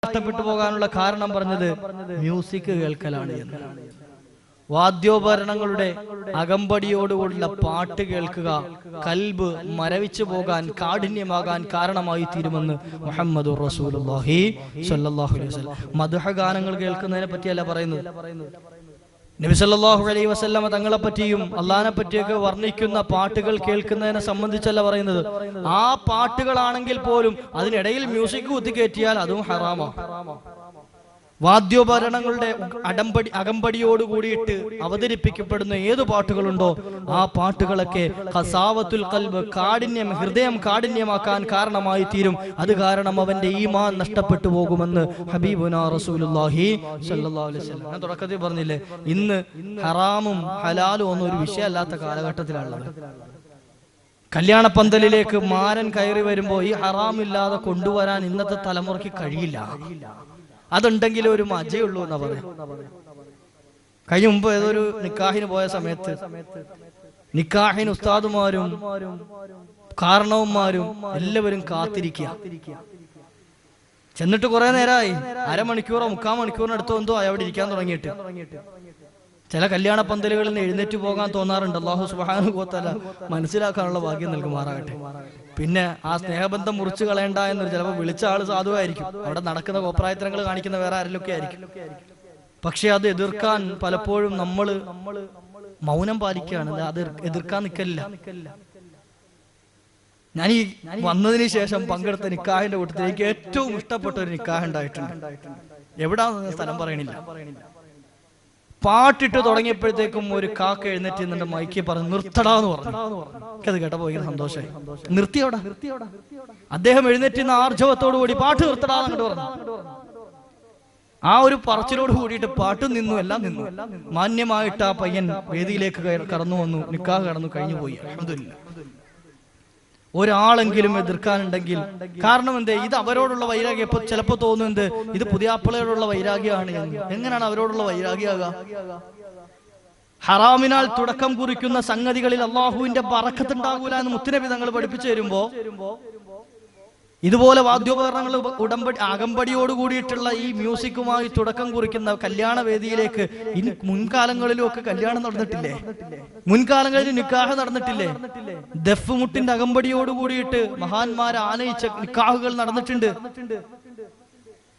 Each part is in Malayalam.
നഷ്ടപ്പെട്ടു പോകാനുള്ള കാരണം പറഞ്ഞത് മ്യൂസിക് കേൾക്കലാണ് എന്ന്. വാദ്യോപകരണങ്ങളുടെ അകമ്പടിയോടുകൂടിയുള്ള പാട്ട് കേൾക്കുക കൽബ് മരവിച്ചു പോകാൻ, കാഠിന്യമാകാൻ കാരണമായി തീരുമെന്ന് മുഹമ്മദുർ റസൂലുള്ളാഹി സ്വല്ലല്ലാഹു അലൈഹി വസല്ലം. മദ്ഹ് ഗാനങ്ങൾ കേൾക്കുന്നതിനെ പറ്റിയല്ല പറയുന്നത്. നബി സല്ലല്ലാഹു അലൈഹി വസല്ലം തങ്ങളെ പറ്റിയും അള്ളാഹിനെ പറ്റിയൊക്കെ വർണ്ണിക്കുന്ന പാട്ടുകൾ കേൾക്കുന്നതിനെ സംബന്ധിച്ചല്ല പറയുന്നത്. ആ പാട്ടുകളാണെങ്കിൽ പോലും അതിനിടയിൽ മ്യൂസിക് കുത്തിക്കയറ്റിയാൽ അതും ഹറാമാണ്. വാദ്യോപകരണങ്ങളുടെ അകമ്പടിയോട് കൂടിയിട്ട് അവതരിപ്പിക്കപ്പെടുന്ന ഏതു പാട്ടുകളുണ്ടോ ആ പാട്ടുകളൊക്കെ ഖസാവത്തുൽ ഖൽബ്, കാഠിന്യം, ഹൃദയം കാഠിന്യമാക്കാൻ കാരണമായി തീരും. അത് കാരണം അവന്റെ ഈമാൻ നഷ്ടപ്പെട്ടു പോകുമെന്ന് ഹബീബുനാ റസൂലുള്ളാഹി സ്വല്ലല്ലാഹു അലൈഹി വസല്ലം. ഞാൻ തുടക്കത്തിൽ പറഞ്ഞില്ലേ, ഇന്ന് ഹറാമും ഹലാലും ഒന്നും ഒരു വിഷയമല്ലാത്ത കാലഘട്ടത്തിലാണുള്ളത്. കല്യാണപ്പന്തലിലേക്ക് മാരൻ കയറി വരുമ്പോ ഈ ഹറാമില്ലാതെ കൊണ്ടുവരാൻ ഇന്നത്തെ തലമുറയ്ക്ക് കഴിയില്ല. അതുണ്ടെങ്കിൽ ഒരു മജയുള്ളൂ എന്നാ പറയാം. കഴിഞ്ഞ മുമ്പ് ഏതൊരു നിക്കാഹിന് പോയ സമയത്ത് നിക്കാഹിന് ഉസ്താദുമാരും കാരണവന്മാരും എല്ലാവരും കാത്തിരിക്കുക. ചെന്നിട്ട് കുറെ നേരമായി, അരമണിക്കൂറോ 3/4 മണിക്കൂറിനടുത്തോ എന്തോ അവിടെ ഇരിക്കാൻ തുടങ്ങിയിട്ട്. ചില കല്യാണ പന്തലുകളിൽ നിന്ന് എഴുന്നേറ്റ് പോകാൻ തോന്നാറുണ്ട്. അല്ലാഹു സുബ്ഹാനഹു വ തആല മനസ്സിലാക്കാനുള്ള ഭാഗ്യം നൽകുമാറാകട്ടെ. പിന്നെ ആ സ്നേഹബന്ധം മുറിച്ചു കളയണ്ട എന്നൊരു, ചിലപ്പോൾ വിളിച്ച ആള് സാധുവായിരിക്കും, അവിടെ നടക്കുന്ന കോപ്രായത്തരങ്ങൾ കാണിക്കുന്ന വേറെ ആരെങ്കിലുമൊക്കെ ആയിരിക്കും. പക്ഷെ അത് എതിർക്കാൻ പലപ്പോഴും നമ്മൾ മൗനം പാലിക്കുകയാണ്. അത് എതിർക്കാൻ നിൽക്കലില്ല. ഞാൻ ഈ വന്നതിന് ശേഷം പങ്കെടുത്ത നിക്കാഹിന്റെ കൂട്ടത്തിൽ എനിക്ക് ഏറ്റവും ഇഷ്ടപ്പെട്ട ഒരു നിക്കാഹ് ഉണ്ടായിട്ടുണ്ട്. എവിടാന്ന് സ്ഥലം പറയണില്ല. പാട്ടിട്ട് തുടങ്ങിയപ്പോഴത്തേക്കും ഒരു കാക്ക എഴുന്നേറ്റ് നിന്നിട്ട് മൈക്കി പറഞ്ഞു നിർത്തടാന്ന് പറഞ്ഞു. എനിക്കത് കേട്ടപ്പോ ഭയങ്കര സന്തോഷമായി. നിർത്തിയോടാ. അദ്ദേഹം എഴുന്നേറ്റ് ആർജവത്തോടു കൂടി പാട്ട് നിർത്തടാന്ന് അങ്ങോട്ട് പറഞ്ഞു. ആ ഒരു പറച്ചിലോട് കൂടിയിട്ട് പാട്ടും നിന്നു, എല്ലാം നിന്നു. മാന്യമായിട്ട് ആ പയ്യൻ വേദിയിലേക്ക് കടന്നു വന്നു, നിക്കാഹ് കടന്നു, കഴിഞ്ഞു പോയി. അൽഹംദുലില്ലാഹ്. ഒരാളെങ്കിലും എതിർക്കാനുണ്ടെങ്കിൽ, കാരണം എന്തേ, ഇത് അവരോടുള്ള വൈരാഗ്യം. ഇപ്പൊ ചിലപ്പോ തോന്നുന്നത് ഇത് പുതിയാപ്പിളയോടുള്ള വൈരാഗ്യമാണ് എന്ന്. എങ്ങനെയാണ് അവരോടുള്ള വൈരാഗ്യമാകുക? ഹറാമിനാൽ തുടക്കം കുറിക്കുന്ന സംഗതികളിൽ അള്ളാഹുവിന്റെ ബറക്കത്ത് ഉണ്ടാകൂല എന്ന് മുത്തുനബി തങ്ങൾ പഠിപ്പിച്ചു തരുമ്പോ, ഇതുപോലെ വാദ്യോപകരണങ്ങൾ അകമ്പടിയോട് കൂടിയിട്ടുള്ള ഈ മ്യൂസിക്കുമായി തുടക്കം കുറിക്കുന്ന കല്യാണ വേദിയിലേക്ക് ഇനി മുൻകാലങ്ങളിലും ഒക്കെ കല്യാണം നടന്നിട്ടില്ലേ? മുൻകാലങ്ങളിൽ നിക്കാഹ് നടന്നിട്ടില്ലേ? ദഫ് മുട്ടിന്റെ അകമ്പടിയോട് കൂടിയിട്ട് മഹാന്മാരെ ആനയിച്ച നിക്കാഹുകൾ നടന്നിട്ടുണ്ട്.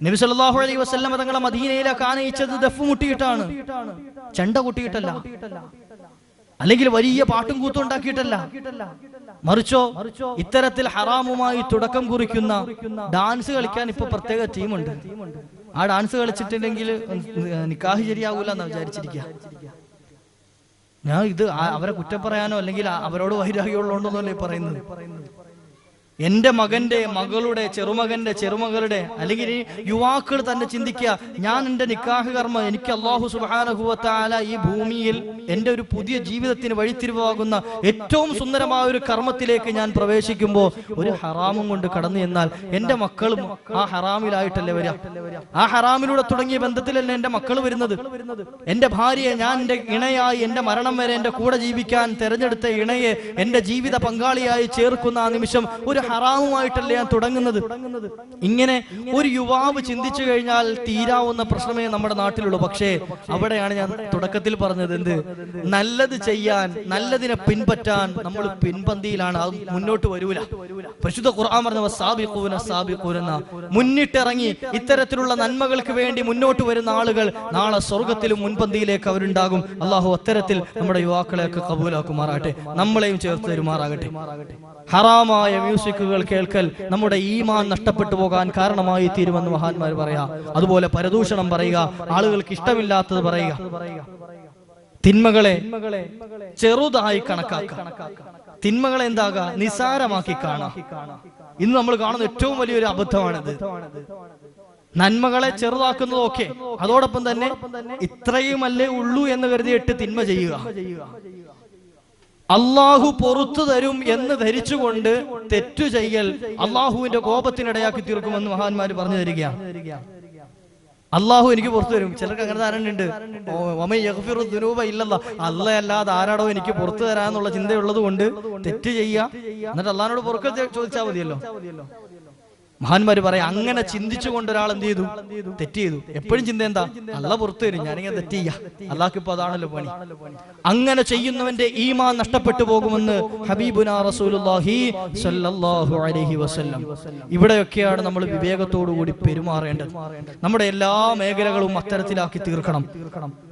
നബി സല്ലല്ലാഹു അലൈഹി വസല്ലം തങ്ങളെ മദീനയിലേക്ക് ആനയിച്ചത് ദഫ് മുട്ടിയിട്ടാണ്, ചെണ്ട കൊട്ടിയിട്ടല്ല, അല്ലെങ്കിൽ വലിയ പാട്ടും കൂത്തും ഉണ്ടാക്കിയിട്ടല്ല. മറിച്ചോ ഇത്തരത്തിൽ ഹറാമുമായി തുടക്കം കുറിക്കുന്ന ഡാൻസ് കളിക്കാൻ ഇപ്പൊ പ്രത്യേക ടീമുണ്ട്. ആ ഡാൻസ് കളിച്ചിട്ടുണ്ടെങ്കിൽ നിക്കാഹ് ശരിയാകൂല എന്നാ വിചാരിച്ചിരിക്കുക. ഞാൻ ഇത് അവരെ കുറ്റം പറയാനോ അല്ലെങ്കിൽ അവരോട് വൈരാഗ്യമുള്ളതുകൊണ്ടൊന്നല്ലേ പറയുന്നത്. എന്റെ മകന്റെ, മകളുടെ, ചെറുമകന്റെ, ചെറുമകളുടെ, അല്ലെങ്കിൽ യുവാക്കൾ തന്നെ ചിന്തിക്കുക, ഞാൻ എന്റെ നിക്കാഹ് കർമ്മം എനിക്ക് അല്ലാഹു സുബ്ഹാനഹു വ തആല ഈ ഭൂമിയിൽ എന്റെ ഒരു പുതിയ ജീവിതത്തിന് വഴിത്തിരിവാകുന്ന ഏറ്റവും സുന്ദരമായ ഒരു കർമ്മത്തിലേക്ക് ഞാൻ പ്രവേശിക്കുമ്പോൾ ഒരു ഹറാമും കൊണ്ട് കടന്നു എന്നാൽ എന്റെ മക്കളും ആ ഹറാമിലായിട്ടല്ലേ വരിക? ആ ഹറാമിലൂടെ തുടങ്ങിയ ബന്ധത്തിലല്ലേ എന്റെ മക്കൾ വരുന്നത്? എന്റെ ഭാര്യയെ ഞാൻ എന്റെ ഇണയായി എന്റെ മരണം വരെ എന്റെ കൂടെ ജീവിക്കാൻ തെരഞ്ഞെടുത്ത ഇണയെ എന്റെ ജീവിത പങ്കാളിയായി ചേർക്കുന്ന ആ നിമിഷം ഒരു ഹറാമുമായിട്ടല്ലേ ഞാൻ തുടങ്ങുന്നത്? ഇങ്ങനെ ഒരു യുവാവ് ചിന്തിച്ചു കഴിഞ്ഞാൽ തീരാവുന്ന പ്രശ്നമേ നമ്മുടെ നാട്ടിലുള്ളൂ. പക്ഷേ അവിടെയാണ് ഞാൻ തുടക്കത്തിൽ പറഞ്ഞത്, എന്ത് നല്ലത് ചെയ്യാൻ, നല്ലതിനെ പിൻപറ്റാൻ നമ്മൾ പിൻപന്തിയിലാണ്, അത് മുന്നോട്ട് വരൂല. പരിശുദ്ധ ഖുർആൻ പറഞ്ഞ വസാബിഖൂന സാബിഖൂന, മുന്നിട്ടിറങ്ങി ഇത്തരത്തിലുള്ള നന്മകൾക്ക് വേണ്ടി മുന്നോട്ട് വരുന്ന ആളുകൾ നാളെ സ്വർഗത്തിലും മുൻപന്തിയിലേക്ക് അവരുണ്ടാകും. അള്ളാഹു അത്തരത്തിൽ നമ്മുടെ യുവാക്കളെയൊക്കെ കബൂലാക്കുമാറാകട്ടെ, നമ്മളെയും ചേർത്ത് തരുമാറാകട്ടെ. ഹറാമായ മ്യൂസിക്കുകൾ കേൾക്കൽ നമ്മുടെ ഈമാൻ നഷ്ടപ്പെട്ടു പോകാൻ കാരണമായി തീരുമെന്ന് മഹാന്മാർ പറയാ. അതുപോലെ പരദൂഷണം പറയുക, ആളുകൾക്ക് ഇഷ്ടമില്ലാത്തത് പറയുക, തിന്മകളെ ചെറുതായി കണക്കാക്കുക, തിന്മകളെ എന്താകുക, നിസാരമാക്കി കാണാം. ഇന്ന് നമ്മൾ കാണുന്ന ഏറ്റവും വലിയൊരു അബദ്ധമാണിത്. നന്മകളെ ചെറുതാക്കുന്നതൊക്കെ, അതോടൊപ്പം തന്നെ ഇത്രയുമല്ലേ ഉള്ളൂ എന്ന് കരുതിയിട്ട് തിന്മ ചെയ്യുക. അള്ളാഹു പുറത്തു തരും എന്ന് ധരിച്ചുകൊണ്ട് തെറ്റു ചെയ്യൽ അള്ളാഹുവിന്റെ കോപത്തിനിടയാക്കി തീർക്കുമെന്ന് മഹാന്മാര് പറഞ്ഞു തരികയാണ്. അള്ളാഹു എനിക്ക് പുറത്തു തരും. ചിലർക്ക് അങ്ങനെ ധാരണയുണ്ട്, അല്ലാഹ് അല്ലാതെ ആരാടോ എനിക്ക് പുറത്തു തരാന്നുള്ള ചിന്തയുള്ളത് കൊണ്ട് തെറ്റ് ചെയ്യുക, എന്നിട്ട് അള്ളാഹിനോട് പുറത്ത് ചോദിച്ചാൽ മതിയല്ലോ. മഹാന്മാര് പറയാം, അങ്ങനെ ചിന്തിച്ചുകൊണ്ട് ഒരാൾ എന്ത് ചെയ്തു? തെറ്റ് ചെയ്തു. എപ്പോഴും ചിന്ത എന്താ? അള്ളാ പുറത്തു വരും, ഞാനിങ്ങനെ തെറ്റ് ചെയ്യാ, അള്ളാഹ്ക്ക് ഇപ്പൊ അതാണല്ലോ പണി. അങ്ങനെ ചെയ്യുന്നവന്റെ ഈമാൻ നഷ്ടപ്പെട്ടു പോകുമെന്ന് ഹബീബുനാ റസൂലുള്ളാഹി സ്വല്ലല്ലാഹു അലൈഹി വസല്ലം. ഇവിടെയൊക്കെയാണ് നമ്മൾ വിവേകത്തോടു കൂടി പെരുമാറേണ്ടത്. നമ്മുടെ എല്ലാ മേഖലകളും അത്തരത്തിലാക്കി തീർക്കണം.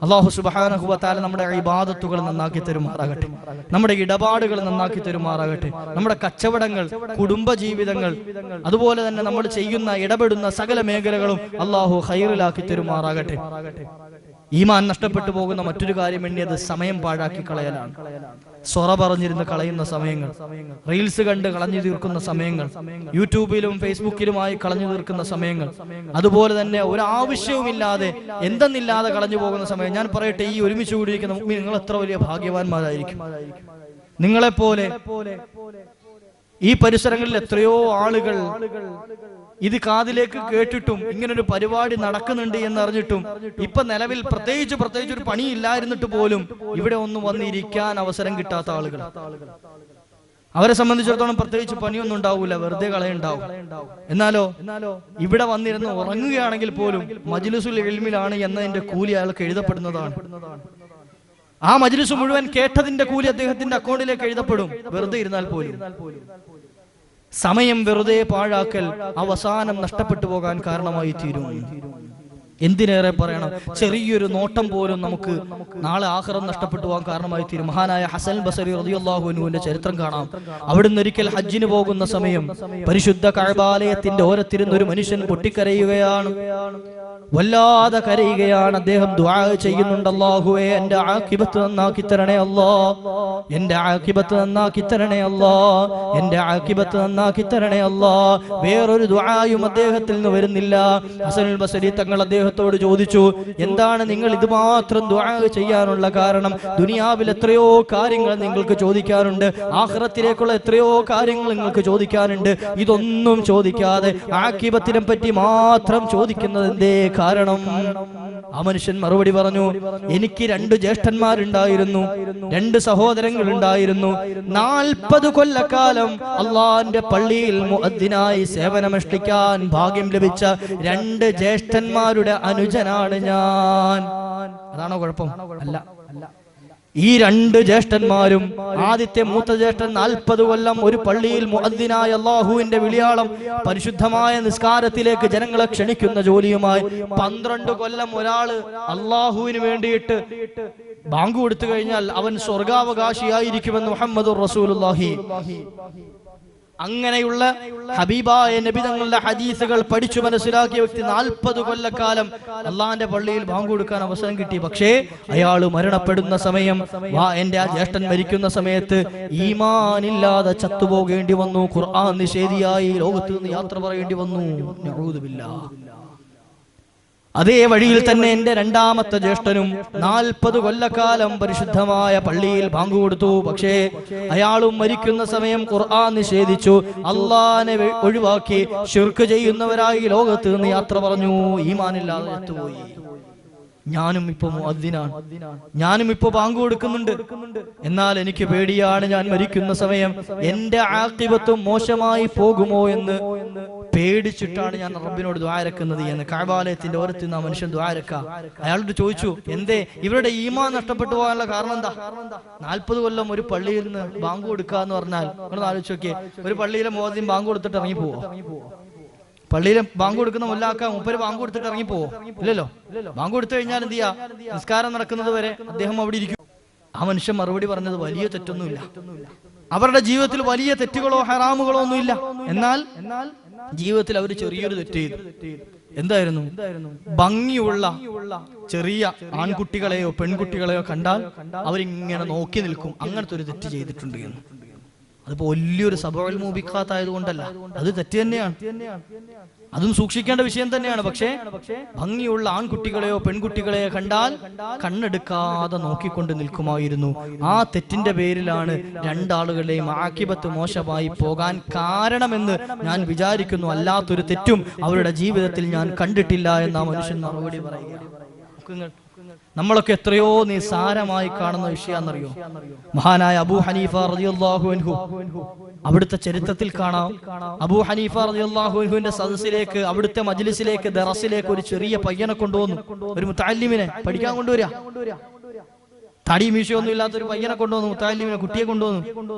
അല്ലാഹു സുബ്ഹാനഹു വ തആല നമ്മുടെ ഇബാദത്തുകൾ നന്നാക്കി തരുമാറാകട്ടെ, നമ്മുടെ ഇടപാടുകൾ നന്നാക്കി തരുമാറാകട്ടെ, നമ്മുടെ കച്ചവടങ്ങൾ, കുടുംബ ജീവിതങ്ങൾ, അതുപോലെ തന്നെ നമ്മൾ ചെയ്യുന്ന ഇടപെടുന്ന സകല മേഖലകളും അല്ലാഹു ഖൈറിലാക്കി തരുമാറാകട്ടെ. ഈമാൻ നഷ്ടപ്പെട്ടു പോകുന്ന മറ്റൊരു കാര്യം എണ്ണിയത് സമയം പാഴാക്കി കളയലാണ്. സൊറ പറഞ്ഞിരുന്ന് കളയുന്ന സമയങ്ങൾ, റീൽസ് കണ്ട് കളഞ്ഞു തീർക്കുന്ന സമയങ്ങൾ, യൂട്യൂബിലും ഫേസ്ബുക്കിലുമായി കളഞ്ഞു തീർക്കുന്ന സമയങ്ങൾ, അതുപോലെ തന്നെ ഒരു ആവശ്യവുമില്ലാതെ എന്തെന്നില്ലാതെ കളഞ്ഞു പോകുന്ന സമയം. ഞാൻ പറയട്ടെ, ഈ ഒരുമിച്ച് കൂടിയിരിക്കുന്ന മുഅ്മിൻ നിങ്ങൾ എത്ര വലിയ ഭാഗ്യവാന്മാരായിരിക്കും. നിങ്ങളെപ്പോലെ ഈ പരിസരങ്ങളിൽ എത്രയോ ആളുകൾ ഇത് കാതിലേക്ക് കേട്ടിട്ടും ഇങ്ങനൊരു പരിപാടി നടക്കുന്നുണ്ട് എന്നറിഞ്ഞിട്ടും ഇപ്പൊ നിലവിൽ പ്രത്യേകിച്ച് ഒരു പണിയില്ലായിരുന്നിട്ട് പോലും ഇവിടെ ഒന്നും വന്നിരിക്കാൻ അവസരം കിട്ടാത്ത ആളുകൾ. അവരെ സംബന്ധിച്ചിടത്തോളം പ്രത്യേകിച്ച് പണിയൊന്നും ഉണ്ടാവൂല, വെറുതെ കളയുണ്ടാവും. എന്നാലോ ഇവിടെ വന്നിരുന്ന് ഉറങ്ങുകയാണെങ്കിൽ പോലും മജ്ലിസുൽ ഇൽമിലാണ് എന്നതിന്റെ കൂലി അയാൾക്ക് എഴുതപ്പെടുന്നതാണ്. ആ മജ്ലിസ് മുഴുവൻ കേട്ടതിന്റെ കൂലി അദ്ദേഹത്തിന്റെ അക്കൗണ്ടിലേക്ക് എഴുതപ്പെടും, വെറുതെ ഇരുന്നാൽ പോലും. സമയം വെറുതെ പാഴാക്കൽ അവസാനം നഷ്ടപ്പെട്ടു പോകാൻ കാരണമായി തീരും. എന്തിനേറെ പറയണം, ചെറിയൊരു നോട്ടം പോലും നമുക്ക് നാളെ ആഖിറം നഷ്ടപ്പെട്ടു പോകാൻ കാരണമായി തീരും. മഹാനായ ഹസൻ ബസരി റളിയല്ലാഹു അൻഹുവിന്റെ ചരിത്രം കാണാം. അവിടുന്ന് ഒരിക്കൽ ഹജ്ജിന് പോകുന്ന സമയം പരിശുദ്ധ കഅബാലയത്തിന്റെ ഓരത്തിരുന്ന് ഒരു മനുഷ്യൻ പൊട്ടിക്കരയുകയാണ്, വല്ലാതെ കരയുകയാണ്. അദ്ദേഹം ദുആ ചെയ്യുന്നുണ്ട്, അല്ലാഹുവേ എന്റെ ആഖിബത്ത് നന്നാക്കി തരണേ അല്ലാ, എന്റെ ആഖിബത്ത് നന്നാക്കി തരണേ അല്ലാ, എന്റെ ആഖിബത്ത് നന്നാക്കി തരണേ അല്ലാ. വേറൊരു ദുആയും അദ്ദേഹത്തിൽ നിന്ന് വരുന്നില്ല. ഹസനുൽ ബസരി തങ്ങൾ അദ്ദേഹത്തോട് ചോദിച്ചു, എന്താണ് നിങ്ങൾ ഇത് മാത്രം ദുആ ചെയ്യാനുള്ള കാരണം? ദുനിയാവിൽ എത്രയോ കാര്യങ്ങൾ നിങ്ങൾക്ക് ചോദിക്കാനുണ്ട്, ആഖിറത്തിലേക്കുള്ള എത്രയോ കാര്യങ്ങൾ നിങ്ങൾക്ക് ചോദിക്കാനുണ്ട്, ഇതൊന്നും ചോദിക്കാതെ ആഖിബത്തിനെ പറ്റി മാത്രം ചോദിക്കുന്നത് എന്തേ കാരണം? ആ മനുഷ്യൻ മറുപടി പറഞ്ഞു, എനിക്ക് 2 ജ്യേഷ്ഠന്മാരുണ്ടായിരുന്നു, 2 സഹോദരങ്ങൾ ഉണ്ടായിരുന്നു. 40 കൊല്ലക്കാലം അള്ളാന്റെ പള്ളിയിൽ മുഅദ്ദിനായി സേവനമനുഷ്ഠിക്കാൻ ഭാഗ്യം ലഭിച്ച 2 ജ്യേഷ്ഠന്മാരുടെ അനുജനാണ് ഞാൻ. അതാണോ കുഴപ്പം? അല്ല. ഈ 2 ജ്യേഷ്ഠന്മാരും, ആദ്യത്തെ മൂത്ത ജ്യേഷ്ഠൻ 40 കൊല്ലം ഒരു പള്ളിയിൽ മുഅദ്ദിനായ അല്ലാഹുവിന്റെ വിളിയാളം പരിശുദ്ധമായ നിസ്കാരത്തിലേക്ക് ജനങ്ങളെ ക്ഷണിക്കുന്ന ജോലിയുമായി 12 കൊല്ലം ഒരാള് അല്ലാഹുവിന് വേണ്ടിയിട്ട് ബാങ്ക് കൊടുത്തു കഴിഞ്ഞാൽ അവൻ സ്വർഗാവകാശിയായിരിക്കുമെന്ന് മുഹമ്മദുർ റസൂലുള്ളാഹി. അങ്ങനെയുള്ള ഹബീബായ നബി തങ്ങളുടെ ഹദീസുകൾ പഠിച്ചു മനസ്സിലാക്കിയ വ്യക്തി 40 കൊല്ലക്കാലം അള്ളാന്റെ പള്ളിയിൽ ബാങ്ക് കൊടുക്കാൻ അവസരം കിട്ടി. പക്ഷേ അയാൾ മരണപ്പെടുന്ന സമയം, എന്റെ ആ ജ്യേഷ്ഠൻ മരിക്കുന്ന സമയത്ത് ഈമാനില്ലാതെ ചത്തുപോകേണ്ടി വന്നു. ഖുർആൻ നിഷേധിയായി ലോകത്ത് നിന്ന് യാത്ര പറയേണ്ടി വന്നു. നഊദു ബില്ലാഹ്. അതേ വഴിയിൽ തന്നെ എന്റെ 2ാമത്തെ ജ്യേഷ്ഠനും 40 കൊല്ലക്കാലം പരിശുദ്ധമായ പള്ളിയിൽ ബാങ്ക് കൊടുത്തു. പക്ഷേ അയാളും മരിക്കുന്ന സമയം ഖുർആൻ നിഷേധിച്ചു, അള്ളാനെ ഒഴിവാക്കി ശിർക്ക് ചെയ്യുന്നവരായി ലോകത്ത് നിന്ന് യാത്ര പറഞ്ഞു, ഈമാനില്ലാതെ ചത്തുപോയി. ഞാനും ഇപ്പൊ മുഅദ്ദിനാണ്, ഞാനും ഇപ്പൊ ബാങ്ക് കൊടുക്കുന്നുണ്ട്. എന്നാൽ എനിക്ക് പേടിയാണ്, ഞാൻ മരിക്കുന്ന സമയം എന്റെ ആഖിബത്തും മോശമായി പോകുമോ എന്ന് പേടിച്ചിട്ടാണ് ഞാൻ റബ്ബിനോട് ദുആ ഇറക്കുന്നത് എന്ന്. കഅബാലയത്തിന്റെ ഓരത്ത് നിന്ന് ആ മനുഷ്യൻ ദുആ ഇറക്കുക. അയാളോട് ചോദിച്ചു, എന്തേ ഇവരുടെ ഈമാൻ നഷ്ടപ്പെട്ടു പോകാനുള്ള കാരണം എന്താ? 40 കൊല്ലം ഒരു പള്ളിയിൽ നിന്ന് ബാങ്ക് കൊടുക്കുക എന്ന് പറഞ്ഞാൽ നിങ്ങൾ ആലോചിച്ച് നോക്കിയേ, ഒരു പള്ളിയിലെ മുഅദ്ദിൻ ബാങ്ക് കൊടുത്തിട്ട് ഇറങ്ങി പോവോ? പള്ളിയിലെ ബാങ്ക് കൊടുക്കുന്ന മുല്ലാക്ക മൂപ്പര് ബാങ്ക് കൊടുത്തിട്ട് ഇറങ്ങി പോവോ? ഇല്ലല്ലോ. ബാങ്ക് കൊടുത്തു കഴിഞ്ഞാൽ എന്ത് ചെയ്യാ? നിസ്കാരം നടക്കുന്നത് വരെ അദ്ദേഹം അവിടെ ഇരിക്കും. ആ മനുഷ്യൻ മറുപടി പറഞ്ഞത്, വലിയ തെറ്റൊന്നുമില്ല, അവരുടെ ജീവിതത്തിൽ വലിയ തെറ്റുകളോ ഹറാമുകളോ ഒന്നുമില്ല. എന്നാൽ ജീവിതത്തിൽ അവർ ചെറിയൊരു തെറ്റ് ചെയ്തു. എന്തായിരുന്നു? ഭംഗിയുള്ള ചെറിയ ആൺകുട്ടികളെയോ പെൺകുട്ടികളെയോ കണ്ടാൽ അവരിങ്ങനെ നോക്കി നിൽക്കും. അങ്ങനത്തെ ഒരു തെറ്റ് ചെയ്തിട്ടുണ്ട് എന്ന്. അതിപ്പോ വലിയൊരു സബഉൽ മൂബിഖാത്ത് ആയതുകൊണ്ടല്ല, അത് തെറ്റ് തന്നെയാണ്, അതും സൂക്ഷിക്കേണ്ട വിഷയം തന്നെയാണ്. പക്ഷേ ഭംഗിയുള്ള ആൺകുട്ടികളെയോ പെൺകുട്ടികളെയോ കണ്ടാൽ കണ്ണെടുക്കാതെ നോക്കിക്കൊണ്ട് നിൽക്കുമായിരുന്നു. ആ തെറ്റിന്റെ പേരിലാണ് 2 ആളുകളുടെയും ആഖിബത്ത് മോശമായി പോകാൻ കാരണമെന്ന് ഞാൻ വിചാരിക്കുന്നു. അല്ലാത്തൊരു തെറ്റും അവരുടെ ജീവിതത്തിൽ ഞാൻ കണ്ടിട്ടില്ല എന്ന് ആ മനുഷ്യൻ മറുപടി പറയുക. നമ്മളൊക്കെ എത്രയോ നിസാരമായി കാണുന്ന വിഷയാന്നറിയോ? മഹാനായ അബൂ ഹനീഫ റളിയല്ലാഹു അൻഹു, അവിടുത്തെ ചരിത്രത്തിൽ കാണാം, അബൂ ഹനീഫ റളിയല്ലാഹു അൻഹുവിന്റെ സദസ്സിലേക്ക്, അവിടുത്തെ മജ്ലിസിലേക്ക്, ദറസിലേക്ക് ഒരു ചെറിയ പയ്യനെ കൊണ്ടുവന്നു. ഒരു മുത്തഅല്ലിമിനെ പഠിക്കാൻ കൊണ്ടുവരിക. തടി മീശയൊന്നും ഇല്ലാത്തൊരു പയ്യനെ കൊണ്ടുവന്നു, മുത്തഅല്ലിമിനെ, കുട്ടിയെ കൊണ്ടുവന്നു.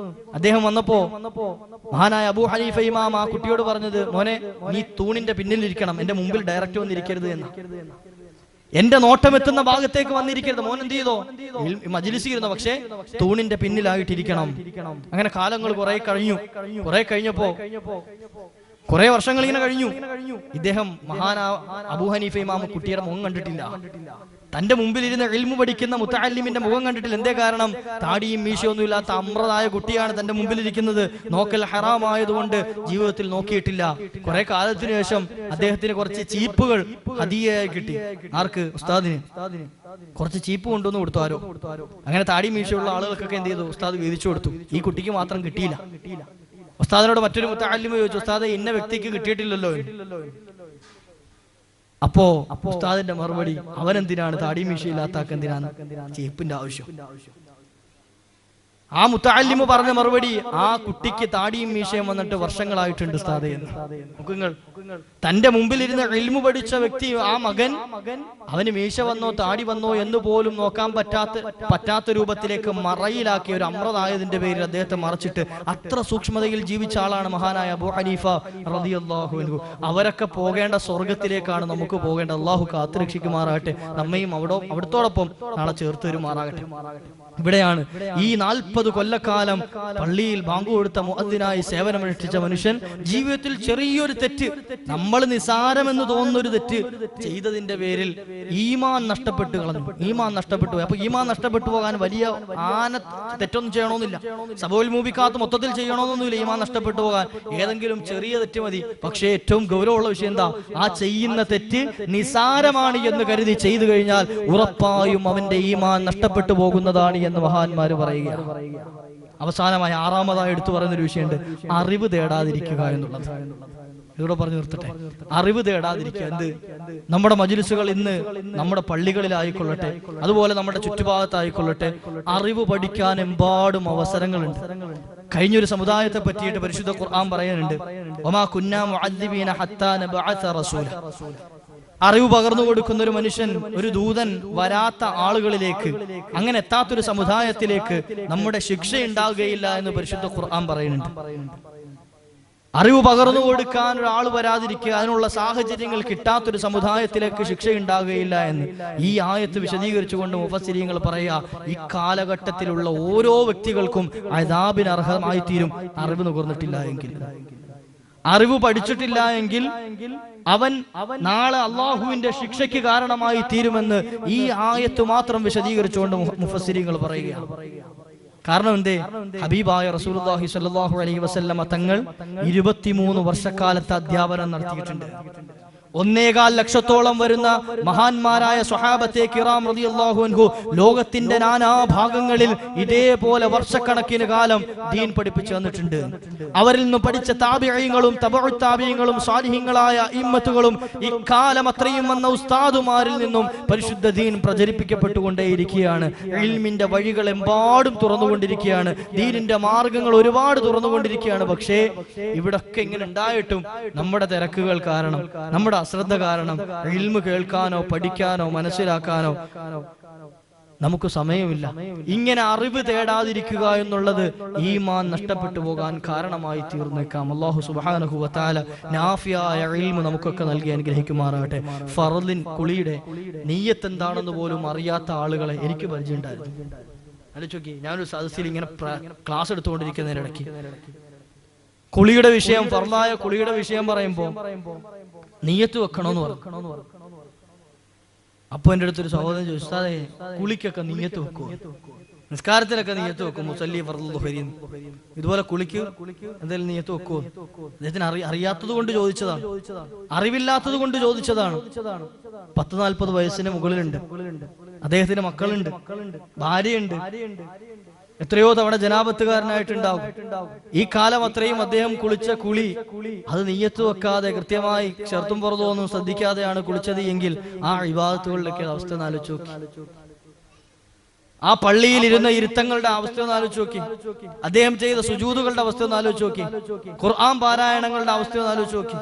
അദ്ദേഹം വന്നപ്പോ മഹാനായ അബൂ ഹനീഫ ഇമാം ആ കുട്ടിയോട് പറഞ്ഞത്, മോനെ നീ തൂണിന്റെ പിന്നിലിരിക്കണം, എന്റെ മുമ്പിൽ ഡയറക്റ്റ് വന്നിരിക്കരുത് എന്ന്. എന്റെ നോട്ടം എത്തുന്ന ഭാഗത്തേക്ക് വന്നിരിക്കരുത്. മോൻ എന്ത് ചെയ്തോ? മജ്ലിസിരുന്നു, പക്ഷേ തൂണിന്റെ പിന്നിലായിട്ടിരിക്കണം. അങ്ങനെ കാലങ്ങൾ കുറെ കഴിഞ്ഞപ്പോ കുറെ വർഷങ്ങൾ ഇങ്ങനെ കഴിഞ്ഞു. ഇദ്ദേഹം അബൂ ഹനീഫ ഇമാം കുട്ടിയുടെ മുഖം കണ്ടിട്ടില്ല. തന്റെ മുമ്പിൽ ഇരുന്ന് ഇൽമു പഠിക്കുന്ന മുത്തഅല്ലിമിന്റെ മുഖം കണ്ടിട്ടില്ല. എന്തേ കാരണം? താടിയും മീശയൊന്നും ഇല്ലാത്ത അമ്രതായ കുട്ടിയാണ് തന്റെ മുമ്പിൽ ഇരിക്കുന്നത്. നോക്കൽ ഹറാമായതുകൊണ്ട് ജീവിതത്തിൽ നോക്കിയിട്ടില്ല. കുറെ കാലത്തിന് ശേഷം അദ്ദേഹത്തിന് കുറച്ച് ചീപ്പുകൾ ഹദിയയായി കിട്ടി. ആർക്ക്? ഉസ്താദിന്. കുറച്ച് ചീപ്പ് കൊണ്ടുവന്ന് കൊടുത്തു ആരോ. അങ്ങനെ താടി മീശയുള്ള ആളുകൾക്കൊക്കെ എന്ത് ചെയ്തു? ഉസ്താദ് വീതിച്ചു കൊടുത്തു. ഈ കുട്ടിക്ക് മാത്രം കിട്ടിയില്ല. ഉസ്താദിനോട് മറ്റൊരു മുത്തഅല്ലിം ചോദിച്ചു, ഉസ്താദെ ഇന്ന വ്യക്തിക്ക് കിട്ടിയിട്ടില്ലല്ലോ. അപ്പോ ഉസ്താദിന്റെ മറുപടി, അവനെന്തിനാണ് താടി മീശയില്ലാത്താക്ക് എന്തിനാണ് ചീപ്പിന്റെ ആവശ്യം? ആ മുത്തഅല്ലിം പറഞ്ഞ മറുപടി, ആ കുട്ടിക്ക് താടിയും മീശയും വന്നിട്ട് വർഷങ്ങളായിട്ടുണ്ട് ഉസ്താദേ എന്ന്. നോക്കുങ്ങൾ, തന്റെ മുമ്പിൽ ഇരുന്ന് ഇൽമു പഠിച്ച വ്യക്തി, ആ മകൻ, അവന് മീശ വന്നോ താടി വന്നോ എന്ന് പോലും നോക്കാൻ പറ്റാത്ത രൂപത്തിലേക്ക് മറയിലാക്കിയ ഒരു അമ്രതായതിന്റെ പേരിൽ അദ്ദേഹത്തെ മറച്ചിട്ട് അത്ര സൂക്ഷ്മതയിൽ ജീവിച്ച ആളാണ് മഹാനായ അബൂ ഹനീഫ റളിയല്ലാഹു അൻഹു. അവരൊക്കെ പോകേണ്ട സ്വർഗത്തിലേക്കാണ് നമുക്ക് പോകേണ്ട. അള്ളാഹു കാത്തുരക്ഷിക്കുമാറാകട്ടെ, നമ്മയും അവിടത്തോടൊപ്പം നാളെ ചേർത്ത് വരുമാറാകട്ടെ. ഇവിടെയാണ് ഈ 40 കൊല്ലക്കാലം പള്ളിയിൽ ബാങ്ക് കൊടുത്ത മുഅദ്ദിനായി സേവനമനുഷ്ഠിച്ച മനുഷ്യൻ ജീവിതത്തിൽ ചെറിയൊരു തെറ്റ്, നമ്മൾ നിസാരമെന്ന് തോന്നുന്ന ഒരു തെറ്റ് ചെയ്തതിന്റെ പേരിൽ ഈമാൻ നഷ്ടപ്പെട്ടു കളഞ്ഞു. ഈമാൻ നഷ്ടപ്പെട്ടു പോയി. അപ്പൊ ഈമാൻ നഷ്ടപ്പെട്ടു പോകാൻ വലിയ തെറ്റൊന്നും ചെയ്യണമെന്നില്ല. സബോൽ മൂബിക്കാത്ത് മൊത്തത്തിൽ ചെയ്യണമെന്നൊന്നുമില്ല. ഈമാൻ നഷ്ടപ്പെട്ടു പോകാൻ ഏതെങ്കിലും ചെറിയ തെറ്റ് മതി. പക്ഷേ ഏറ്റവും ഗൗരവമുള്ള വിഷയം എന്താ? ആ ചെയ്യുന്ന തെറ്റ് നിസാരമാണ് എന്ന് കരുതി ചെയ്തു കഴിഞ്ഞാൽ ഉറപ്പായും അവന്റെ ഈമാൻ നഷ്ടപ്പെട്ടു പോകുന്നതാണ് എന്ന് മഹാന്മാര് പറയുകയാണ്. അവസാനമായി 6ാമതായി എടുത്തു പറയുന്നൊരു വിഷയമുണ്ട്, അറിവ് തേടാതിരിക്കുക എന്നുള്ളത്. ഇവിടെ പറഞ്ഞു നിർത്തട്ടെ. അറിവ് തേടാതിരിക്കുക. എന്ത്? നമ്മുടെ മജ്ലിസുകൾ ഇന്ന് നമ്മുടെ പള്ളികളിലായിക്കൊള്ളട്ടെ, അതുപോലെ നമ്മുടെ ചുറ്റുഭാഗത്തായിക്കൊള്ളട്ടെ, അറിവ് പഠിക്കാൻ എമ്പാടും അവസരങ്ങളുണ്ട്. കഴിഞ്ഞൊരു സമുദായത്തെ പറ്റിയിട്ട് പരിശുദ്ധ ഖുർആൻ പറയുന്നുണ്ട്, വമാ കുന്നാ മുഅദ്ദിബീന ഹത്താ നബഅസ റസൂല. അറിവ് പകർന്നു കൊടുക്കുന്ന ഒരു മനുഷ്യൻ, ഒരു ദൂതൻ വരാത്ത ആളുകളിലേക്ക്, അങ്ങനെ എത്താത്തൊരു സമുദായത്തിലേക്ക് നമ്മുടെ ശിക്ഷ ഉണ്ടാവുകയില്ല എന്ന് പരിശുദ്ധ ഖുർആൻ പറയുന്നുണ്ട്. അറിവ് പകർന്നു കൊടുക്കാൻ ഒരാൾ വരാതിരിക്കുക, അതിനുള്ള സാഹചര്യങ്ങൾ കിട്ടാത്തൊരു സമുദായത്തിലേക്ക് ശിക്ഷ ഉണ്ടാകുകയില്ല എന്ന് ഈ ആയത്ത് വിശദീകരിച്ചുകൊണ്ട് മുഫസ്സിരീങ്ങൾ പറയുക, ഈ കാലഘട്ടത്തിലുള്ള ഓരോ വ്യക്തികൾക്കും അദാബിന് അർഹമായി തീരും അറിവ് നുകർന്നിട്ടില്ല എങ്കിൽ. അറിവ് പഠിച്ചിട്ടില്ല എങ്കിൽ അവൻ നാളെ അള്ളാഹുവിന്റെ ശിക്ഷയ്ക്ക് കാരണമായി തീരുമെന്ന് ഈ ആയത്ത് മാത്രം വിശദീകരിച്ചുകൊണ്ട് മുഫസ്സിരീങ്ങൾ പറയുകയാണ്. കാരണം എന്തേ? ഹബീബായ റസൂലുള്ളാഹി സ്വല്ലല്ലാഹു അലൈഹി വസല്ലമ തങ്ങൾ 23 വർഷക്കാലത്തെ അധ്യാപനം നടത്തിയിട്ടുണ്ട്. 1.25 ലക്ഷത്തോളം വരുന്ന മഹാന്മാരായ സ്വഹാബത്തെ കിറാം റളിയല്ലാഹു അൻഹു ലോകത്തിന്റെ നാനാഭാഗങ്ങളിൽ ഇതേപോലെ വർഷക്കണക്കിന് കാലം ദീൻ പഠിപ്പിച്ചു വന്നിട്ടുണ്ട്. അവരിൽ നിന്ന് പഠിച്ച താബിഈങ്ങളും തബഉ താബിഈങ്ങളും സാലിഹീങ്ങളായ ഇമ്മത്തുകളും ഇക്കാലം അത്രയും വന്ന ഉസ്താദുമാരിൽ നിന്നും പരിശുദ്ധ ദീൻ പ്രചരിപ്പിക്കപ്പെട്ടുകൊണ്ടേയിരിക്കുകയാണ്. ഇൽമിന്റെ വഴികൾ എമ്പാടും തുറന്നുകൊണ്ടിരിക്കുകയാണ്. ദീനിന്റെ മാർഗങ്ങൾ ഒരുപാട് തുറന്നുകൊണ്ടിരിക്കുകയാണ്. പക്ഷേ ഇവിടൊക്കെ ഇങ്ങനെ ഉണ്ടായിട്ടും നമ്മുടെ തിരക്കുകൾ കാരണം, നമ്മുടെ അശ്രദ്ധ കാരണം ഇൽമു കേൾക്കാനോ പഠിക്കാനോ മനസ്സിലാക്കാനോ നമുക്ക് സമയമില്ല. ഇങ്ങനെ അറിവ് തേടാതിരിക്കുക എന്നുള്ളത് ഈമാൻ നഷ്ടപ്പെട്ടു പോകാൻ കാരണമായി തീർന്നേക്കാം. അല്ലാഹു സുബ്ഹാനഹു വ തആല നാഫിയായ ഇൽമു നമുക്കൊക്കെ നൽകി അനുഗ്രഹിക്കുമാറാകട്ടെ. ഫർളിൻ കുളിയുടെ നിയ്യത്ത് എന്താണെന്ന് പോലും അറിയാത്ത ആളുകളെ എനിക്ക് പരിചയമുണ്ടായിരുന്നു. ആലോചിച്ച്, ഞാനൊരു സദസ്സിൽ ഇങ്ങനെ ക്ലാസ് എടുത്തുകൊണ്ടിരിക്കുന്നതിനിടയ്ക്ക് കുളിയുടെ വിഷയം, ഫർളായ കുളിയുടെ വിഷയം പറയുമ്പോ നിയ്യത്ത് വെക്കണോന്ന് പറഞ്ഞു. അപ്പൊ എന്റെ അടുത്തൊരു സഹോദരൻ ചോദിച്ചു, ഉസ്താദേ കുളിക്കൊക്കെ നിയ്യത്ത് വെക്കുമോ? നിസ്കാരത്തിലൊക്കെ നിയ്യത്ത് വെക്കും, മുസല്ലി ഫർളുൽ ദുഹരി, ഇതുപോലെ കുളിക്ക് എന്തെങ്കിലും നിയ്യത്ത് വെക്കുമോ? അദ്ദേഹത്തിന് അറിയാത്തത് കൊണ്ട് ചോദിച്ചതാണ്, അറിവില്ലാത്തത് കൊണ്ട് ചോദിച്ചതാണ്. 40-40 വയസ്സിന് മുകളിലുണ്ട്, അദ്ദേഹത്തിന് മക്കളുണ്ട്, ഭാര്യയുണ്ട്. എത്രയോ തവണ ജനാപത്തുകാരനായിട്ടുണ്ടാവും. ഈ കാലം അത്രയും അദ്ദേഹം കുളിച്ച കുളി അത് നിയ്യത്ത് വെക്കാതെ കൃത്യമായി ഷർത്തും പുറത്തൊന്നും ശ്രദ്ധിക്കാതെയാണ് കുളിച്ചത് എങ്കിൽ ആ ഇബാദത്തുകളിലൊക്കെ അവസ്ഥ ആലോചിച്ച് നോക്കി. ആ പള്ളിയിൽ ഇരുന്ന ഇരുത്തങ്ങളുടെ അവസ്ഥ ഒന്ന് ആലോചിച്ച് നോക്കി. അദ്ദേഹം ചെയ്ത സുജൂദുകളുടെ അവസ്ഥ ഒന്ന് ആലോചിച്ച് നോക്കി. ഖുർആൻ പാരായണങ്ങളുടെ അവസ്ഥ ഒന്ന് ആലോചിച്ച് നോക്കി.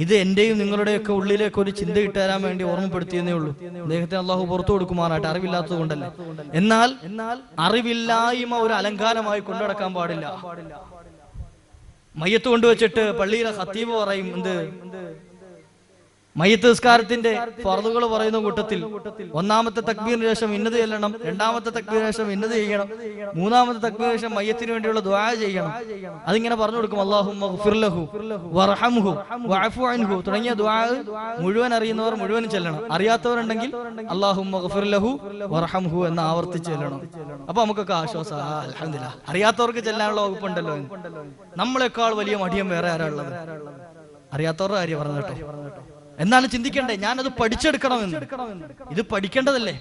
ഇത് എന്റെയും നിങ്ങളുടെയൊക്കെ ഉള്ളിലേക്ക് ഒരു ചിന്ത ഇട്ടുതരാൻ വേണ്ടി ഓർമ്മപ്പെടുത്തിയെന്നേ ഉള്ളൂ. അദ്ദേഹത്തെ അള്ളാഹു പുറത്തു കൊടുക്കുമാറാട്ടെ, അറിവില്ലാത്തത് കൊണ്ടല്ലേ. എന്നാൽ അറിവില്ലായ്മ ഒരു അലങ്കാരമായി കൊണ്ടുനടക്കാൻ പാടില്ല. മയ്യത്ത് കൊണ്ടുവച്ചിട്ട് പള്ളിയിലെ ഖത്തീബ് പറയും, എന്ത് മയ്യത്ത് നിസ്കാരത്തിന്റെ ഫർളുകൾ പറയുന്ന കൂട്ടത്തിൽ ഒന്നാമത്തെ തക്ബീറിന് ശേഷം ഇന്നത് ചെല്ലണം, രണ്ടാമത്തെ തക്ബീറിന് ശേഷം ഇന്നത് ചെയ്യണം, മൂന്നാമത്തെ തക്ബീറിന് ശേഷം മയ്യത്തിന് വേണ്ടിയുള്ള ദുആ ചെയ്യണം. അതിങ്ങനെ പറഞ്ഞു കൊടുക്കും. അല്ലാഹുമ്മ ഗ്ഫിർ ലഹു വർഹംഹു വഅഫു അൻഹു തുടങ്ങിയ ദുആ മുഴുവൻ അറിയുന്നവർ മുഴുവൻ ചെല്ലണം. അറിയാത്തവരുണ്ടെങ്കിൽ അല്ലാഹുമ്മ ഗ്ഫിർ ലഹു വർഹംഹു എന്ന് ആവർത്തിച്ച് ചെല്ലണം. അപ്പൊ നമുക്കൊക്കെ ആശ്വാസം, അൽഹംദുലില്ലാഹ്. അറിയാത്തവർക്ക് ചെല്ലാനുള്ള വകുപ്പുണ്ടല്ലോ. നമ്മളെക്കാൾ വലിയ മടിയം വേറെ ആരാ ഉള്ളത്? അറിയാത്തവരുടെ കാര്യം പറഞ്ഞു കേട്ടോ. എന്നാലും ചിന്തിക്കണ്ടേ, ഞാനത് പഠിച്ചെടുക്കണമെന്ന്. ഇത് പഠിക്കേണ്ടതല്ലേ?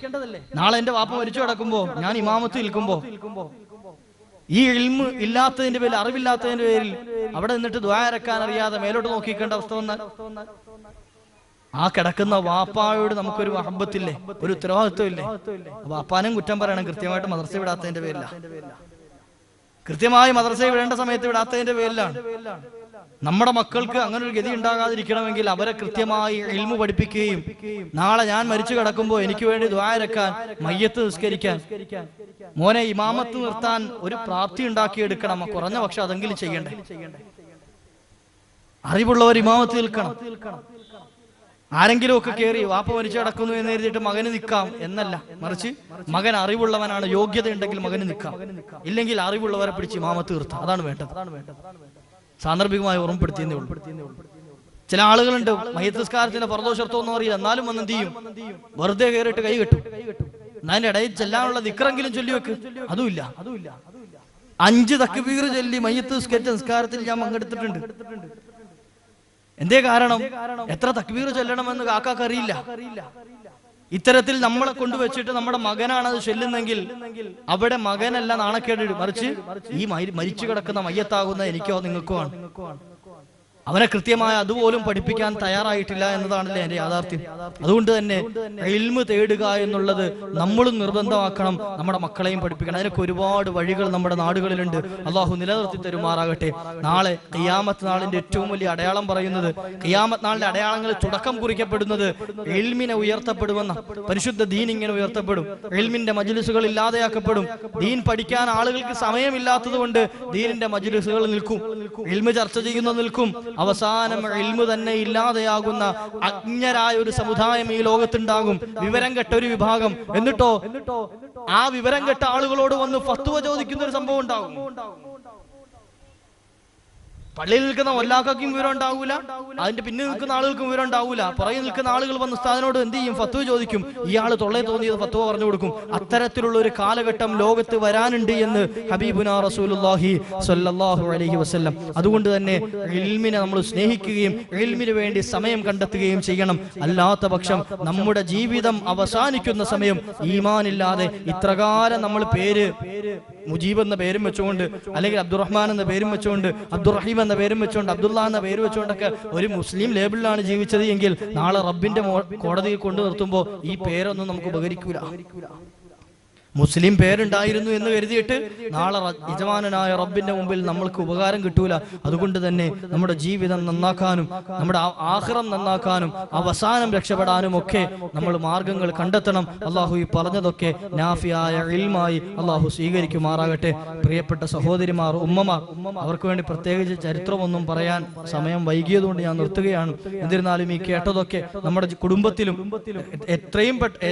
നാളെ എന്റെ വാപ്പ മരിച്ചു കിടക്കുമ്പോ, ഞാൻ ഇമാമത്ത് നിൽക്കുമ്പോ, ഈ ഇൽമ് ഇല്ലാത്തതിന്റെ പേരിൽ, അറിവില്ലാത്തതിന്റെ പേരിൽ അവിടെ നിന്നിട്ട് ദുആ ഇറക്കാൻ അറിയാതെ മേലോട്ട് നോക്കിക്കേണ്ട അവസ്ഥ വന്നാൽ ആ കിടക്കുന്ന വാപ്പായോട് നമുക്കൊരു മഹബത്തില്ലേ, ഒരു ഉത്തരവാദിത്വം ഇല്ലേ? വാപ്പാനും കുറ്റം പറയണം, കൃത്യമായിട്ട് മദ്രസ വിടാത്തതിന്റെ പേരില. കൃത്യമായി മദ്രസയിൽ വിടേണ്ട സമയത്ത് വിടാത്തതിന്റെ പേരിലാണ്. നമ്മുടെ മക്കൾക്ക് അങ്ങനെ ഒരു ഗതി ഉണ്ടാകാതിരിക്കണമെങ്കിൽ അവരെ കൃത്യമായി ഇൽമു പഠിപ്പിക്കുകയും നാളെ ഞാൻ മരിച്ചു കിടക്കുമ്പോൾ എനിക്ക് വേണ്ടി ദുആ ഇറക്കാൻ, മയ്യത്ത് നിസ്കരിക്കാൻ, മോനെ ഇമാമത്ത് നിർത്താൻ ഒരു പ്രാപ്തി ഉണ്ടാക്കിയെടുക്കണം. കുറഞ്ഞ പക്ഷെ അതെങ്കിലും ചെയ്യണ്ടേ? അറിവുള്ളവർ ഇമാമത്ത് നിൽക്കണം. ആരെങ്കിലും ഒക്കെ കയറി വാപ്പ മരിച്ചു കിടക്കുന്നു എന്ന് എഴുതിയിട്ട് മകന് നിൽക്കാം എന്നല്ല, മറിച്ച് മകൻ അറിവുള്ളവനാണ്, യോഗ്യത ഉണ്ടെങ്കിൽ മകന് നിൽക്കാം, ഇല്ലെങ്കിൽ അറിവുള്ളവരെ പിടിച്ച് ഇമാമത്ത് നിർത്താം. അതാണ് വേണ്ടത്. സാന്ദർഭികമായി ഓർമ്മപ്പെടുത്തിയെന്നേ ഉള്ളൂ. ചില ആളുകളുണ്ട് മയ്യത്ത് നിസ്കാരത്തിന്റെ ഫർദോ ഷർത്തോ ഒന്നും അറിയില്ല, എന്നാലും വന്ന് എന്ത് ചെയ്യും? വെറുതെ കയറിയിട്ട് കൈ കെട്ടും. അതിന്റെ ഇടയിൽ ചെല്ലാനുള്ള ദിക്റെങ്കിലും ചൊല്ലി വെക്ക്. അതുമില്ല. 5 തക്ബീർ ചൊല്ലി മയ്യത്ത് നിസ്കരിച്ച നിസ്കാരത്തിൽ ഞാൻ പങ്കെടുത്തിട്ടുണ്ട്. എന്തേ കാരണം? എത്ര തക്ബീർ ചൊല്ലണമെന്ന് കാക്കാക്ക് അറിയില്ല. ഇത്തരത്തിൽ നമ്മളെ കൊണ്ടുവച്ചിട്ട് നമ്മുടെ മകനാണ് അത് ചൊല്ലുന്നെങ്കിൽ അവിടെ മകനല്ല നാണക്കേട്, മറിച്ച് ഈ മരിച്ചു കിടക്കുന്ന മയ്യത്താകുന്ന എനിക്കോ നിങ്ങൾക്കോ ആണ്. അവനെ കൃത്യമായി അതുപോലും പഠിപ്പിക്കാൻ തയ്യാറായിട്ടില്ല എന്നതാണല്ലേ എന്റെ യാഥാർത്ഥ്യം. അതുകൊണ്ട് തന്നെ ഇൽമ് തേടുക എന്നുള്ളത് നമ്മളും നിർബന്ധമാക്കണം, നമ്മുടെ മക്കളെയും പഠിപ്പിക്കണം. അതിനൊക്കെ ഒരുപാട് വഴികൾ നമ്മുടെ നാടുകളിലുണ്ട്. അള്ളാഹു നിലനിർത്തി തരുമാറാകട്ടെ. നാളെ ഖിയാമത്ത് നാളിന്റെ ഏറ്റവും വലിയ അടയാളം പറയുന്നത്, ഖിയാമത്ത് നാളിന്റെ അടയാളങ്ങളിൽ തുടക്കം കുറിക്കപ്പെടുന്നത് ഇൽമിനെ ഉയർത്തപ്പെടുമെന്ന. പരിശുദ്ധ ദീൻ ഇങ്ങനെ ഉയർത്തപ്പെടും. ഇൽമിന്റെ മജ്ലിസുകൾ ഇല്ലാതെയാക്കപ്പെടും. ദീൻ പഠിക്കാൻ ആളുകൾക്ക് സമയമില്ലാത്തത് കൊണ്ട് ദീനിന്റെ മജ്ലിസുകൾ നിൽക്കും, ഇൽമ് ചർച്ച ചെയ്യുന്ന നിൽക്കും. അവസാനം ഇൽമു തന്നെ ഇല്ലാതെയാകുന്ന അജ്ഞരായ ഒരു സമുദായം ഈ ലോകത്തുണ്ടാകും, വിവരം കെട്ട ഒരു വിഭാഗം. എന്നിട്ടോ ആ വിവരം കെട്ട ആളുകളോട് വന്ന് ഫത്വ ചോദിക്കുന്ന ഒരു സംഭവം ഉണ്ടാകും. പള്ളിയിൽ നിൽക്കുന്ന ഒല്ലാക്കും വിവരം ഉണ്ടാവൂല, അതിന്റെ പിന്നിൽ നിൽക്കുന്ന ആളുകൾക്കും വിവരം ഉണ്ടാവൂല. പുറകെ നിൽക്കുന്ന ആളുകൾ വന്ന് ഉസ്താദിനോട് എന്ത് ചെയ്യും? ഫത്വ ചോദിക്കും. ഇയാൾ തൊള്ളേ തോന്നിയത് ഫത്വ പറഞ്ഞു കൊടുക്കും. അത്തരത്തിലുള്ള ഒരു കാലഘട്ടം ലോകത്ത് വരാനുണ്ട് എന്ന് ഹബീബുനാ റസൂലുള്ളാഹി സ്വല്ലല്ലാഹു അലൈഹി വസല്ലം. അതുകൊണ്ട് തന്നെ ഇൽമിനെ നമ്മൾ സ്നേഹിക്കുകയും ഇൽമിന് വേണ്ടി സമയം കണ്ടെത്തുകയും ചെയ്യണം. അല്ലാത്ത പക്ഷം നമ്മുടെ ജീവിതം അവസാനിക്കുന്ന സമയം ഈമാനില്ലാതെ ഇത്രകാലം നമ്മൾ പേര് മുജീബ് എന്ന പേരും വെച്ചുകൊണ്ട്, അല്ലെങ്കിൽ അബ്ദുറഹ്മാൻ എന്ന പേരും വെച്ചുകൊണ്ട്, അബ്ദുറഹീം എന്ന പേരും വെച്ചുകൊണ്ട്, അബ്ദുള്ള എന്ന പേര് വെച്ചുകൊണ്ടൊക്കെ ഒരു മുസ്ലിം ലേബിളിലാണ് ജീവിച്ചത് എങ്കിൽ നാളെ റബ്ബിന്റെ കോടതിയിൽ കൊണ്ടു നിർത്തുമ്പോൾ ഈ പേരൊന്നും നമുക്ക് ഉപകരിക്കൂല. മുസ്ലിം പേരുണ്ടായിരുന്നു എന്ന് കരുതിയിട്ട് നാളെ യജമാനനായ റബ്ബിന്റെ മുമ്പിൽ നമ്മൾക്ക് ഉപകാരം കിട്ടൂല. അതുകൊണ്ട് തന്നെ നമ്മുടെ ജീവിതം നന്നാക്കാനും നമ്മുടെ ആഖിറം നന്നാക്കാനും അവസാനം രക്ഷപ്പെടാനും ഒക്കെ നമ്മൾ മാർഗങ്ങൾ കണ്ടെത്തണം. അള്ളാഹു ഈ പറഞ്ഞതൊക്കെ നാഫിയായ ഇൽമായി അള്ളാഹു സ്വീകരിക്കുമാറാകട്ടെ. പ്രിയപ്പെട്ട സഹോദരിമാർ, ഉമ്മമാർ, അവർക്ക് വേണ്ടി പ്രത്യേകിച്ച് ചരിത്രമൊന്നും പറയാൻ സമയം വൈകിയതുകൊണ്ട് ഞാൻ നിർത്തുകയാണ്. എന്നിരുന്നാലും ഈ കേട്ടതൊക്കെ നമ്മുടെ കുടുംബത്തിലും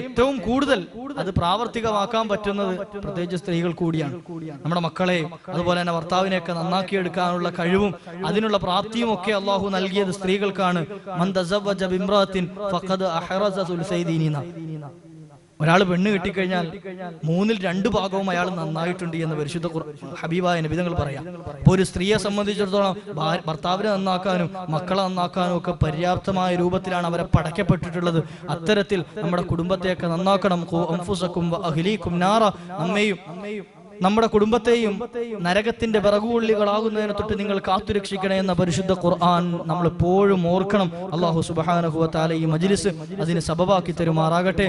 ഏറ്റവും കൂടുതൽ അത് പ്രാവർത്തികമാക്കാൻ പറ്റുന്നത് പ്രത്യേകിച്ച് സ്ത്രീകൾ കൂടിയാണ്. നമ്മുടെ മക്കളെയും അതുപോലെ തന്നെ ഭർത്താവിനെയൊക്കെ നന്നാക്കിയെടുക്കാനുള്ള കഴിവും അതിനുള്ള പ്രാപ്തിയും ഒക്കെ അള്ളാഹു നൽകിയത് സ്ത്രീകൾക്കാണ്. ഒരാൾ പെണ്ണ് കിട്ടിക്കഴിഞ്ഞാൽ 3/2 ഭാഗവും അയാൾ നന്നായിട്ടുണ്ട് എന്ന് പരിശുദ്ധ ഹബീബായ നബി തങ്ങൾ പറയാം. അപ്പൊ ഒരു സ്ത്രീയെ സംബന്ധിച്ചിടത്തോളം ഭർത്താവിനെ നന്നാക്കാനും മക്കളെ നന്നാക്കാനും ഒക്കെ പര്യാപ്തമായ രൂപത്തിലാണ് അവരെ പടയ്ക്കപ്പെട്ടിട്ടുള്ളത്. അത്തരത്തിൽ നമ്മുടെ കുടുംബത്തെയൊക്കെ നന്നാക്കണം. അഹ്ലീകും നാറ, നമ്മയും നമ്മുടെ കുടുംബത്തെയും നരകത്തിന്റെ വിറകുകൊള്ളികളാകുന്നതിനെ തൊട്ട് നിങ്ങൾ കാത്തുരക്ഷിക്കണേ എന്ന പരിശുദ്ധ ഖുർആൻ നമ്മൾ എപ്പോഴും ഓർക്കണം. അല്ലാഹു സുബ്ഹാനഹു വ തആല ഈ മജ്ലിസ് അതിന് സബബാക്കി തരുമാറാകട്ടെ.